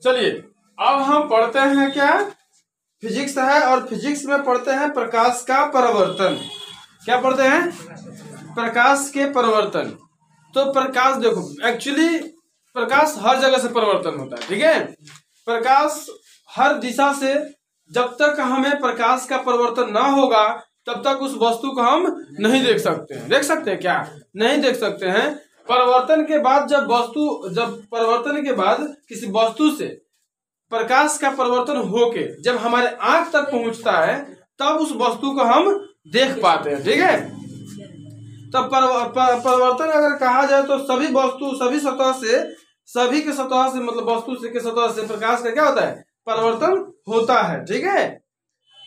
चलिए अब हम पढ़ते हैं क्या, फिजिक्स है और फिजिक्स में पढ़ते हैं प्रकाश का परावर्तन। क्या पढ़ते हैं? प्रकाश के परावर्तन। तो प्रकाश देखो, एक्चुअली प्रकाश हर जगह से परिवर्तन होता है, ठीक है। प्रकाश हर दिशा से, जब तक हमें प्रकाश का परिवर्तन ना होगा तब तक उस वस्तु को हम नहीं देख सकते हैं। देख सकते हैं क्या? नहीं देख सकते हैं। परिवर्तन के बाद जब परिवर्तन के बाद किसी वस्तु से प्रकाश का परिवर्तन होके जब हमारे आंख तक पहुंचता है तब उस वस्तु को हम देख पाते हैं, ठीक है। तब परिवर्तन अगर कहा जाए तो सभी वस्तु सभी सतह से, सभी के सतह से, मतलब वस्तु से के सतह से प्रकाश का क्या होता है? परिवर्तन होता है, ठीक है।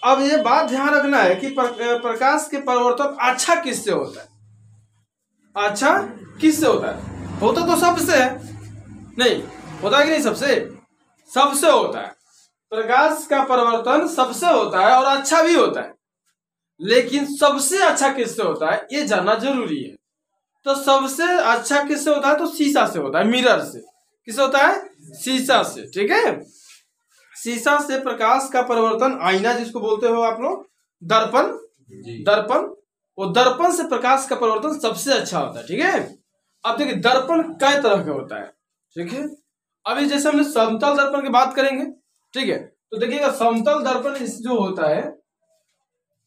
अब ये बात ध्यान रखना है कि प्रकाश के परिवर्तन अच्छा किससे होता है? अच्छा किससे होता है? होता तो सबसे है, नहीं होता कि नहीं? सबसे होता है। प्रकाश का परिवर्तन सबसे होता है और अच्छा भी होता है, लेकिन सबसे अच्छा किससे होता है ये जानना जरूरी है। तो सबसे अच्छा किससे होता है? तो शीशा से होता है, मिरर से। किससे होता है? शीशा से, ठीक है। शीशा से प्रकाश का परिवर्तन, आईना जिसको बोलते हो आप लोग, दर्पण, वो दर्पण से प्रकाश का परिवर्तन सबसे अच्छा होता है, ठीक है। अब देखिए दर्पण कई तरह का होता है, ठीक है। अभी जैसे हमने समतल दर्पण की बात करेंगे, ठीक है। तो देखिएगा समतल दर्पण जो होता है,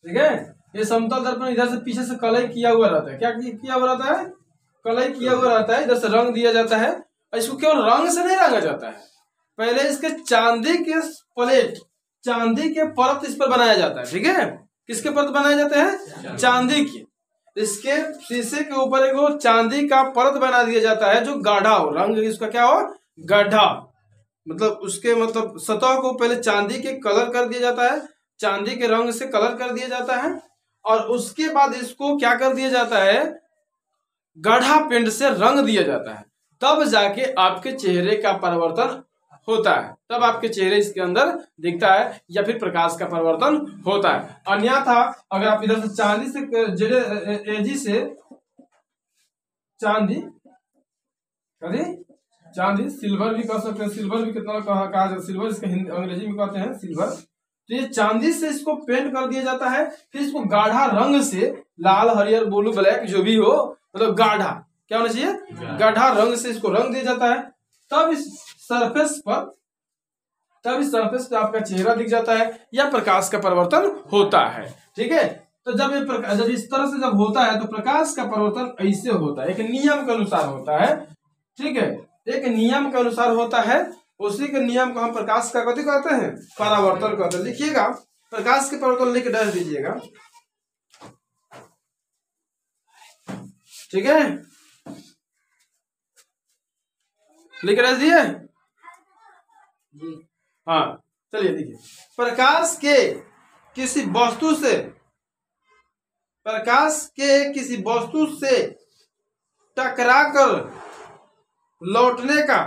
ठीक है, ये समतल दर्पण इधर से पीछे से कलई किया हुआ रहता है। क्या किया हुआ रहता है? कलई किया हुआ रहता है। इधर से रंग दिया जाता है। इसको केवल रंग से नहीं रंगा जाता है, पहले इसके चांदी के प्लेट, चांदी के परत इस पर बनाया जाता है, ठीक है। किसके परत बनाए जाते हैं? चांदी की। इसके शीशे के ऊपर एक चांदी का परत बना दिया जाता है जो गाढ़ा हो, रंग इसका क्या हो? गाढ़ा। मतलब उसके मतलब सतह को पहले चांदी के कलर कर दिया जाता है, चांदी के रंग से कलर कर दिया जाता है, और उसके बाद इसको क्या कर दिया जाता है? गाढ़ा पेंट से रंग दिया जाता है। तब जाके आपके चेहरे का परिवर्तन होता है, तब आपके चेहरे इसके अंदर दिखता है या फिर प्रकाश का परिवर्तन होता है। अन्यथा अगर आप इधर से चांदी से एजी से चांदी सिल्वर भी कह सकते हैं, सिल्वर भी कितना कहा जाता है, सिल्वर इसका हिंदी अंग्रेजी में कहते हैं सिल्वर। तो ये चांदी से इसको पेंट कर दिया जाता है, फिर इसको गाढ़ा रंग से, लाल हरियर ब्लू ब्लैक जो भी हो, मतलब गाढ़ा क्या होना चाहिए? गाढ़ा रंग से इसको रंग दिया जाता है। तब इस सरफेस पर आपका चेहरा दिख जाता है या प्रकाश का परिवर्तन होता है, ठीक है। तो जब इस तरह से जब होता है तो प्रकाश का परिवर्तन ऐसे होता है, एक नियम के अनुसार होता है, ठीक है। एक नियम के अनुसार होता है, उसी के नियम को हम प्रकाश का कथी कहते हैं? परावर्तन कहते हैं। लिखिएगा, प्रकाश के परिवर्तन लिख डाल दीजिएगा, ठीक है। लिख डाल दिए? हाँ, चलिए देखिए, प्रकाश के किसी वस्तु से टकराकर लौटने का,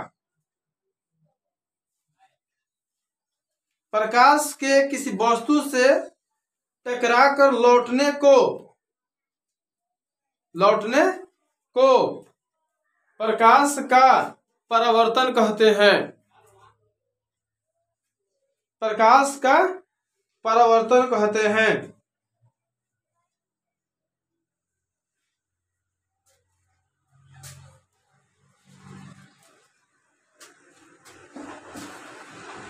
प्रकाश के किसी वस्तु से टकराकर लौटने को प्रकाश का परावर्तन कहते हैं। प्रकाश का परावर्तन कहते हैं।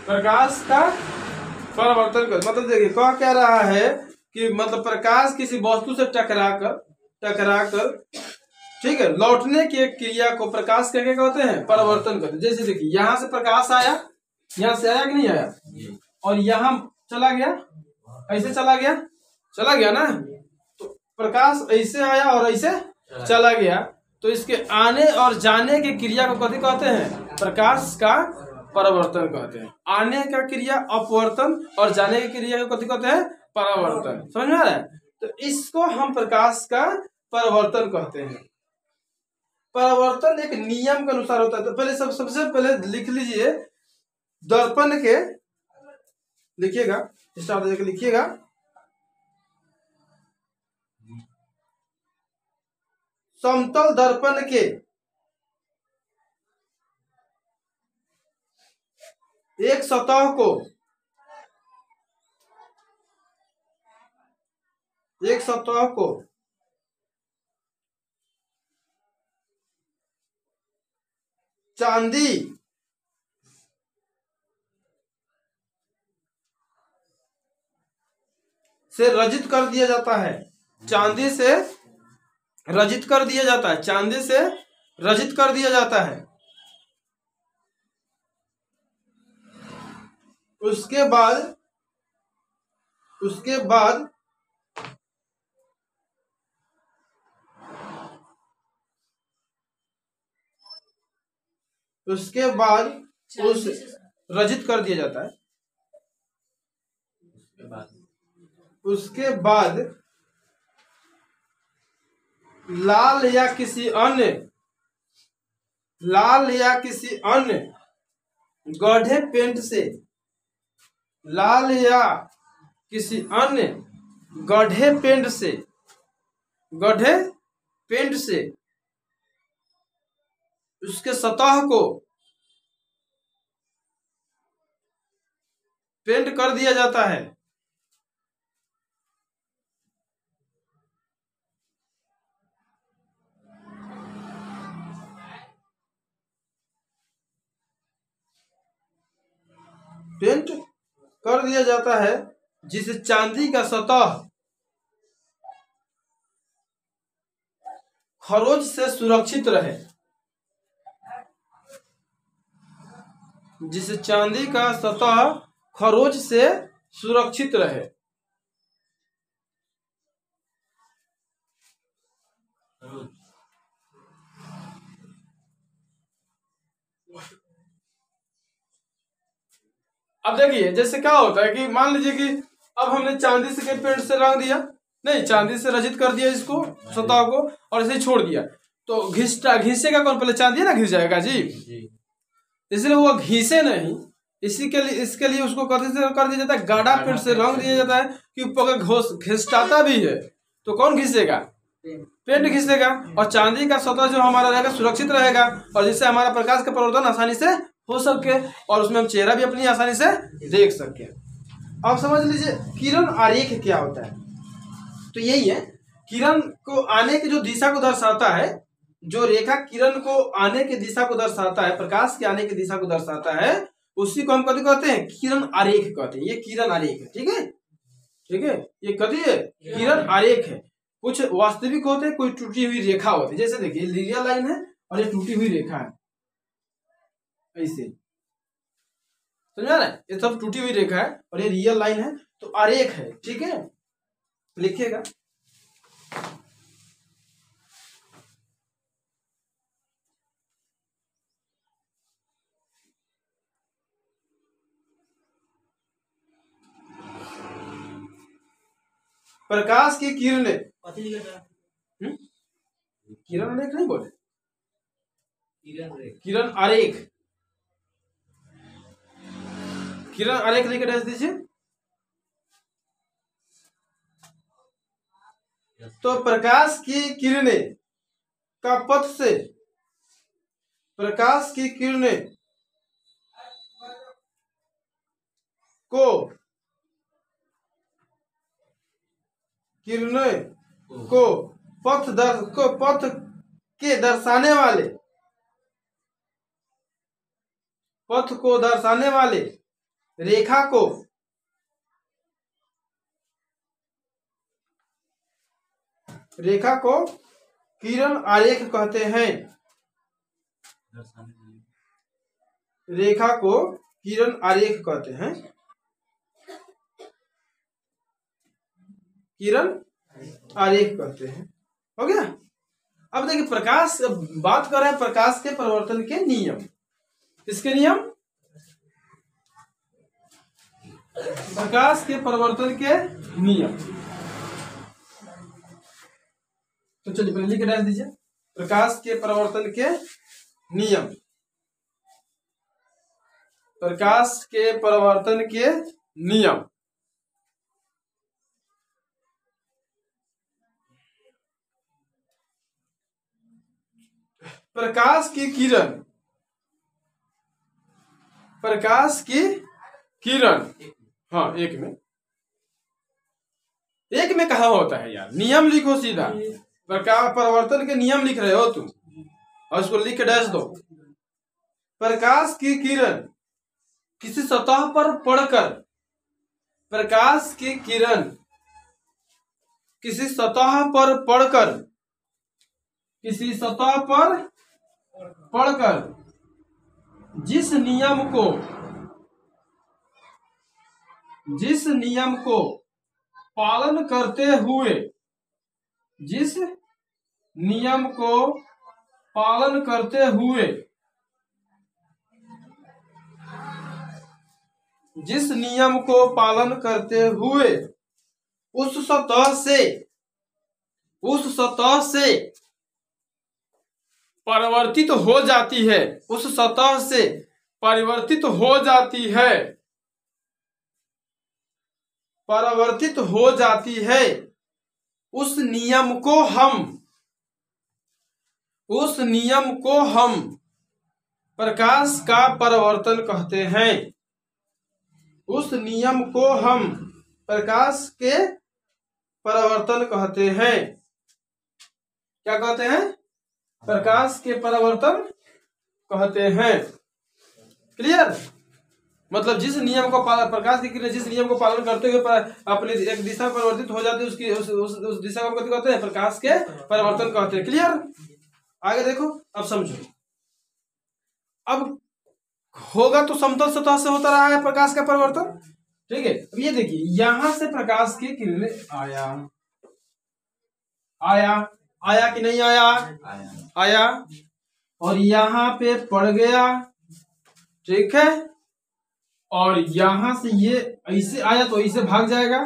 प्रकाश का परावर्तन कर मतलब देखिए कह क्या रहा है कि मतलब प्रकाश किसी वस्तु से टकराकर ठीक है लौटने की क्रिया को प्रकाश क्या कहते हैं? परावर्तन कहते हैं। जैसे देखिए यहां से प्रकाश आया, यहां से आया कि नहीं आया, और यहां चला गया, ऐसे चला गया ना। तो प्रकाश ऐसे आया और ऐसे चला गया, तो इसके आने और जाने की क्रिया को कथी कहते हैं? प्रकाश का परावर्तन कहते हैं। आने का क्रिया अपवर्तन और जाने की क्रिया को कथी कहते हैं? परावर्तन। समझ में आ रहा है? तो इसको हम प्रकाश का परावर्तन कहते हैं। परावर्तन एक नियम के अनुसार होता है। तो पहले सबसे पहले लिख लीजिए, दर्पण के लिखिएगा, स्टार्ट लिखिएगा, समतल दर्पण के एक सतह को चांदी से रजित कर दिया जाता है। चांदी से रजित कर दिया जाता है। चांदी से रजित कर दिया जाता है। उसके बाद उस रजित कर दिया जाता है। उसके बाद लाल या किसी अन्य गाढ़े पेंट से गाढ़े पेंट से उसके सतह को पेंट कर दिया जाता है। पेंट कर दिया जाता है जिससे चांदी का सतह खरोच से सुरक्षित रहे। जिससे चांदी का सतह खरोच से सुरक्षित रहे। अब देखिए जैसे क्या होता है कि मान लीजिए कि अब हमने चांदी से पेंट से रंग दिया, नहीं चांदी से रजित कर दिया इसको सतह को और इसे छोड़ दिया, तो घिसेगा कौन? पहले चांदी ना घिस जाएगा जी। इसलिए वो घिसे नहीं, इसके लिए उसको कर दिया जाता है, गाढ़ा पेंट से रंग दिया जाता है कि अगर घिसटाता भी है तो कौन घिसेगा? पेंट घिसेगा। और चांदी का सतह जो हमारा रहेगा सुरक्षित रहेगा और जिससे हमारा प्रकाश का परिवर्तन आसानी से हो सके और उसमें हम चेहरा भी अपनी आसानी से देख सके। अब समझ लीजिए किरण आरेख क्या होता है। तो यही है, किरण को आने की जो दिशा को दर्शाता है, जो रेखा किरण को आने की दिशा को दर्शाता है, प्रकाश के आने की दिशा को दर्शाता है, उसी को हम कभी कहते हैं किरण आरेख कहते हैं। ये किरण आरेख है, ठीक है, ठीक है, ये कभी है किरण आरेख है। कुछ वास्तविक होते हैं, कोई टूटी हुई रेखा होती है। जैसे देखिए लीनियर लाइन है और ये टूटी हुई रेखा है, ऐसे समझा ना, ये सब टूटी हुई रेखा है और ये रियल लाइन है, तो आरेख है, ठीक है, लिखिएगा। प्रकाश की किरणें, किरण आरेख नहीं बोले, किरण आरेख, किरण आरेख लिख के दीजिए। तो प्रकाश की किरणें का पथ से, प्रकाश की किरणें को पथ के दर्शाने वाले, पथ को दर्शाने वाले रेखा को किरण आरेख कहते हैं। रेखा को किरण आरेख कहते हैं, किरण आरेख कहते हैं। हो गया। अब देखिए प्रकाश, बात कर रहे हैं प्रकाश के परिवर्तन के नियम। किसके नियम? प्रकाश के परिवर्तन के नियम। तो चलिए पहले लिख डाल दीजिए, प्रकाश के परिवर्तन के नियम। प्रकाश के परिवर्तन के नियम। प्रकाश की किरण प्रकाश की किरण, हाँ एक में कहा होता है यार, नियम लिखो सीधा, प्रकाश परावर्तन के नियम लिख रहे हो तुम और उसको लिख के डैश दो। प्रकाश की किरण किसी सतह पर पड़कर, प्रकाश की किरण किसी सतह पर पड़कर, किसी सतह पर पड़कर जिस नियम को पालन करते हुए, जिस नियम को पालन करते हुए, जिस नियम को पालन करते हुए उस सतह से परिवर्तित हो जाती है, उस सतह से परिवर्तित हो जाती है, परिवर्तित हो जाती है, उस नियम को हम प्रकाश का परावर्तन कहते हैं। उस नियम को हम प्रकाश के परावर्तन कहते हैं। क्या कहते हैं? प्रकाश के परावर्तन कहते हैं। क्लियर? मतलब जिस नियम को प्रकाश की किरण जिस नियम को पालन करते हुए अपनी एक दिशा में परिवर्तित हो जाती है, उसकी उस दिशा को कहते हैं प्रकाश के परावर्तन कहते हैं। क्लियर? आगे देखो, अब समझो। अब होगा तो समतल सतह से होता रहा है प्रकाश का परिवर्तन, ठीक है। अब ये देखिए, यहां से प्रकाश की किरण आया कि नहीं आया, और यहाँ पे पड़ गया, ठीक है। और यहां से ये ऐसे आया तो ऐसे भाग जाएगा,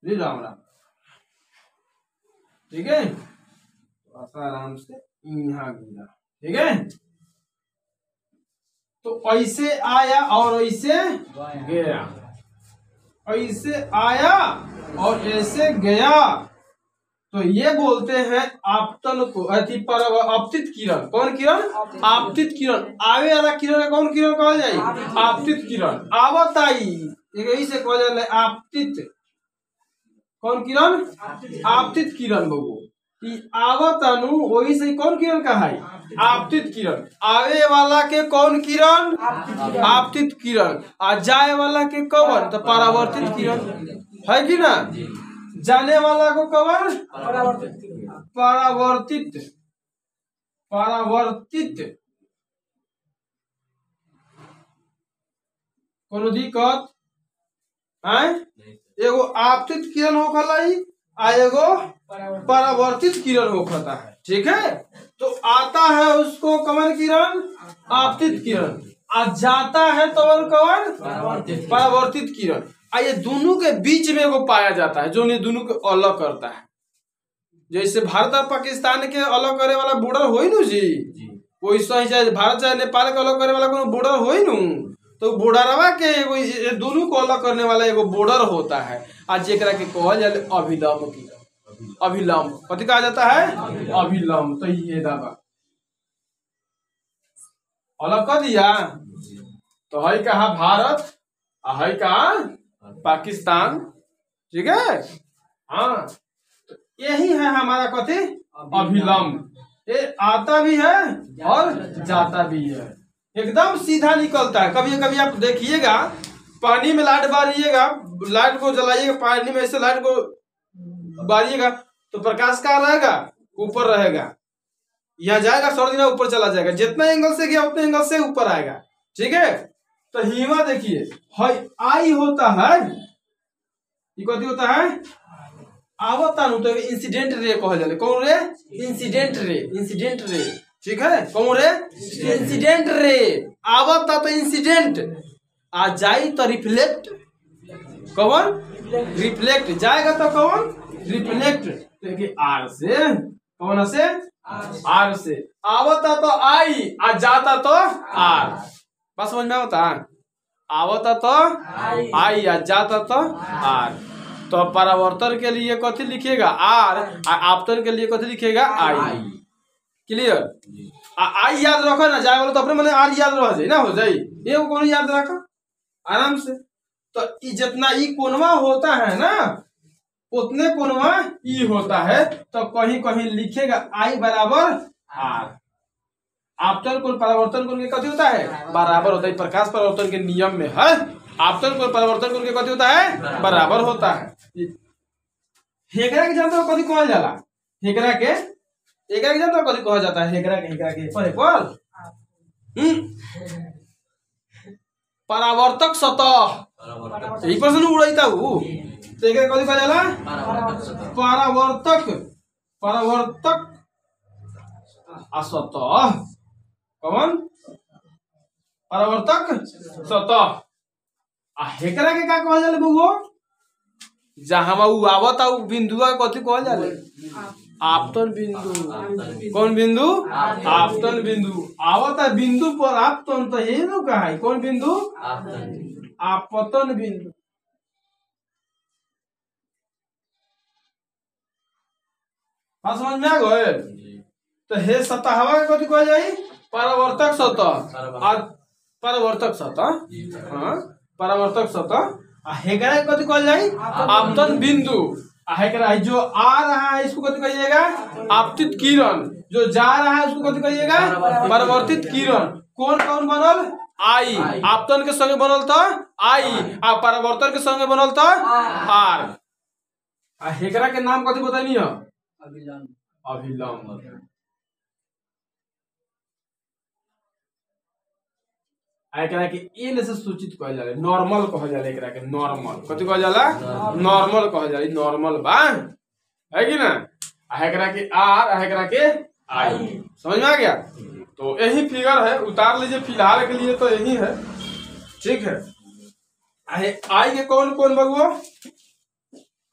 राम राम, ठीक है। आराम से यहाँ गिरा, ठीक है। तो ऐसे आया और ऐसे गया, ऐसे आया और ऐसे गया, तो ये बोलते हैं आपतन को, आपतित किरण। कौन किरण? आपतित किरण। आवे वाला किरण कौन किरण कहा जाए? आपतित किरण। आवत आई यही से कहा जाए आपतित। कौन किरण? आपतित किरण। लोगों आवत अनु वही से कौन किरण कहा है? आपतित किरण। आवे वाला के कौन किरण? आपतित किरण। आ जाए वाला के कौन? तो परावर्तित किरण है कि ना? जाने वाला को कौन? परावर्तित। कोनो दिक्कत है? एगो आपतित किरण होखला आ एगो परावर्तित किरण होखता है, ठीक है। तो आता है उसको कौन किरण? आपतित किरण। आ जाता है तो कौन? परावर्तित किरण। ये दोनों के बीच में वो पाया जाता है, जो ये दोनों को अलग करता है। जैसे भारत और पाकिस्तान के अलग करे वाला बॉर्डर हो नु जी, वैसा ही चाहे भारत चाहे नेपाल के अलग करे वाला कोनो बॉर्डर हो नु, तो बॉर्डरवा के दोनों को अलग करने वाला एगो बॉर्डर होता है। आज जेकरा के कहल जाए अभिलंब किरण। अभिलंब कथी कहा जाता है? अभिलंब। तो ये दादा अलग कर दिया, तो है कहा भारत, है कहा पाकिस्तान, ठीक है। हाँ, तो यही है हमारा कथी? अभिलंब। ये आता भी है और जाता भी है, एकदम सीधा निकलता है। कभी कभी आप देखिएगा, पानी में लाइट बारिएगा, लाइट को जलाइएगा, पानी में ऐसे लाइट को बारिएगा तो प्रकाश का रहेगा ऊपर रहेगा, यहाँ जाएगा सर्दिना ऊपर चला जाएगा, जितना एंगल से गया उतने एंगल से ऊपर आएगा, ठीक है। तो हिमा देखिए आई होता है, ये कथी होता है? आवतानु तो इंसिडेंट रे कहा जाए। कौन रे? इंसिडेंट रे, ठीक है। कौन रे? Incident ray. आवता तो इंसिडेंट, आ जाई तो रिफ्लेक्ट। कौन? रिफ्लेक्ट। जाएगा तो कौन? रिफ्लेक्ट। देखिए आर से, कौन से? आर से। आवता तो आई, आ जाता तो आर। बस समझ में आता? आवता तो आई, आ जाता तो आर। तो परावर्तन के लिए कथी लिखिएगा? आर। आपतन के लिए कथी लिखिएगा? आई। क्लियर? आई याद रखो ना जाए बोलो तो अपने मने आर याद रह जाए ना हो जाए ये कौन याद रखो आराम से। तो जितना ई कोनवा होता है ना उतने कोनवा ई होता है। तो कहीं कहीं लिखेगा आई बराबर आर। आपतन कोण परावर्तन कोण के कथी होता है बराबर होता है। प्रकाश परावर्तन के नियम में है आपतन कोण परावर्तन कोण के कथी होता है बराबर होता है। हेकरा के जानते हो कथी कहल जाला हेकरा के जानते हो कथी कहल जाता है हेकरा के पर परावर्तक सतह यही पर से उड़ाईता हूँ तो एकरा कथी कहल जाला परावर्तक सतह कौन परावर्तक सतह आ हेकरा के का कहल जाला बबुओ जहां उ आवता उ बिंदुआ कथी कहल जाला आपतन बिंदु। कौन बिंदु आपतन बिंदु आवता बिंदु पर आपतन तो यही ना कहा है कौन बिंदु आपतन बिंदु। हाँ समझ में आ गए। तो हे सतह हवा के कथी कहल जाई परावर्तक सतह परावर्तक सतह हाँ परावर्तक सतह आ हेकरा के कथी कहल जाई आपतन बिंदु। आ हेकरा जो आ रहा है इसको कथी कहिएगा आपतित किरण जो जा रहा है उसको कथी कहिएगा परावर्तित किरण। कौन कौन बनल आई आपतन के संगे बनल था आई आ परावर्तन के संगे बनल था आर। आ हेकरा के नाम कथी बताइनी है अभिलंब। एकरा के एल से सूचित कहल जाला नॉर्मल कहल जाला एकरा के नॉर्मल कथी कहल जाला नॉर्मल कहल जाला नॉर्मल बा है कि ना। एकरा के आर एकरा के आई समझ में आ गया। तो यही फिगर है उतार लीजिए फिलहाल के लिए तो यही है ठीक है। आई के कौन कौन बगुआ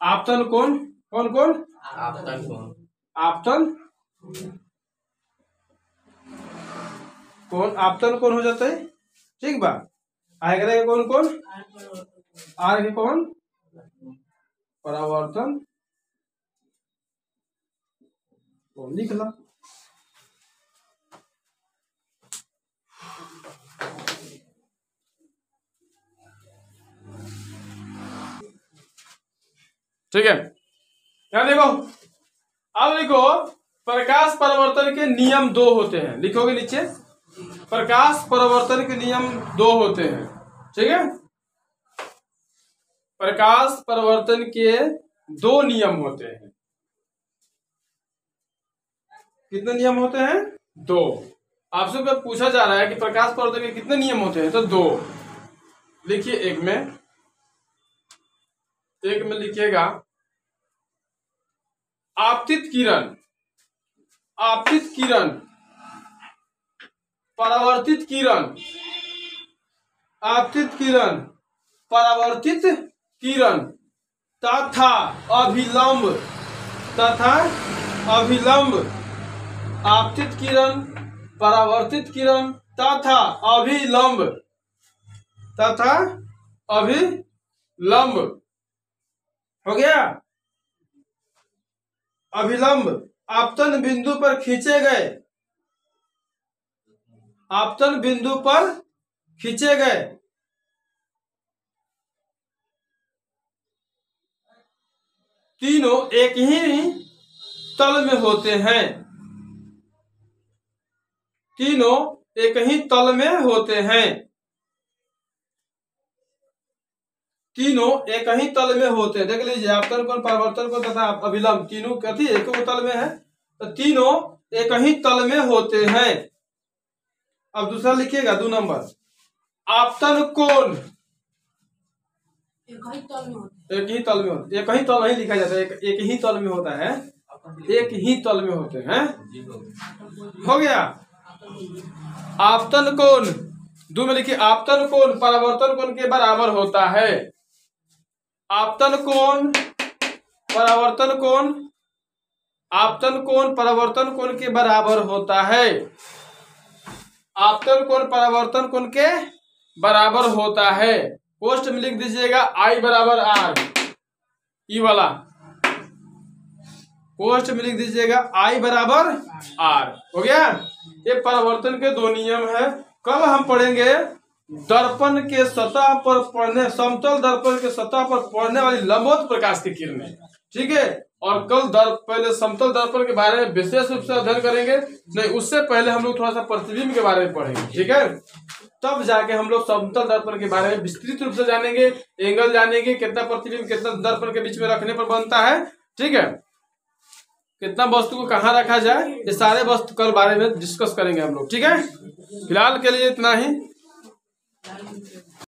आपतन कौन कौन कौन आपतन कौन हो जाता है ठीक बा। आएगा के कौन कौन आर के कौन परावर्तन कौन लिख ला। ठीक है क्या देखो अब लिखो प्रकाश परावर्तन के नियम 2 होते हैं लिखोगे नीचे प्रकाश परावर्तन के नियम 2 होते हैं ठीक है। प्रकाश परावर्तन के 2 नियम होते हैं। कितने नियम होते हैं 2। आपसे पूछा जा रहा है कि प्रकाश परावर्तन के कितने नियम होते हैं तो 2 लिखिए। एक में लिखिएगा आपतित किरण परावर्तित किरण आपतित किरण परावर्तित किरण तथा अभिलंब आपतित किरण परावर्तित किरण तथा अभिलंब हो गया। अभिलंब आपतन बिंदु पर खींचे गए तीनों एक ही तल में होते हैं देख लीजिए आपतन कोण परावर्तन कोण तथा अभिलंब तीनों कथी एक तल में है तो तीनों एक ही तल में होते हैं। अब दूसरा लिखिएगा 2 नंबर आपतन कोण एक ही तल नहीं लिखा जाता है एक ही तल में होता है एक ही तल में होते हैं हो गया। आपतन कोण 2 में लिखिए आपतन कोण परावर्तन कोण के बराबर होता है। आपतन कोण परावर्तन कोण के बराबर होता है। आपतन कोण परावर्तन कोण के बराबर होता है। पोस्ट में लिख दीजिएगा आई बराबर आर ई वाला कोष्ठ में लिख दीजिएगा I बराबर R। हो गया। ये परावर्तन के दो नियम है। कल हम पढ़ेंगे दर्पण के सतह पर पड़ने, समतल दर्पण के सतह पर पड़ने वाली लंबवत प्रकाश की किरणें। ठीक है। और कल पहले समतल दर्पण के बारे में विशेष रूप से अध्ययन करेंगे। नहीं, उससे पहले हम लोग थोड़ा सा प्रतिबिंब के बारे में पढ़ेंगे। ठीक है। तब जाके हम लोग समतल दर्पण के बारे में विस्तृत रूप से जानेंगे, एंगल जानेंगे, कितना प्रतिबिंब कितना दर्पण के बीच में रखने पर बनता है। ठीक है। कितना वस्तु को कहाँ रखा जाए, ये सारे वस्तु कल बारे में डिस्कस करेंगे हम लोग। ठीक है। फिलहाल के लिए इतना ही।